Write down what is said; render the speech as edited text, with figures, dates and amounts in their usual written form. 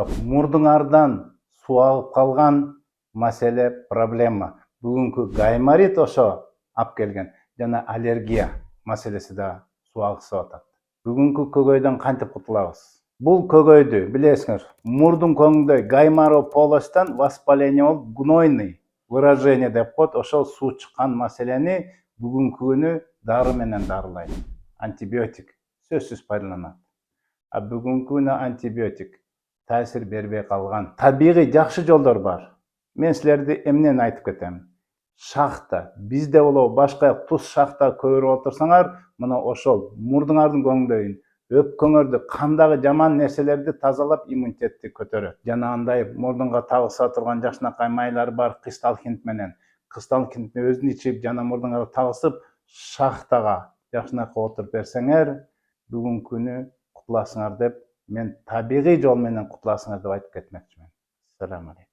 Мурдуңардан суу алып калган маселе проблема. Бүгүнкү гайморит ошо алып келген жана аллергия маселеси да суу алгысып атат. Бүгүнкү көгөйдөн кантип кутулабыз? Бул көгөйдү билесиңер, мурдун көңүндөй гайморополостон воспаление болуп, гнойный выражение деп коет, ошол суу чыккан маселени бүгүнкү күнү дары менен дарылайт. Антибиотик сөзсүз пайдаланат. А бүгүнкү күнү антибиотик таасир бербей калган. Табигый жакшы жолдор бар. Мен силерди эмнени айтып кетем? Шахта, бизде болобу башка туз шахта көрүп отурсаңар, мына ошол мурдуңардын көңүндөйүн, өпкөңөрдү, кандагы жаман нерселерди тазалап, иммунитетти көтөрөт. Жана андай мурдунга табылса турган жакшынакай майлар бар, кристалхинт менен. Кристалхинтти өзүн ичип, жана мурдуңа табысып, шахтага жакшынакай отуруп берсеңер, бүгүнкү күнү кутуласыңар деп, мен табигый жол менен кутуласыңар деп айтып кетмекчимин. Салам алейкум.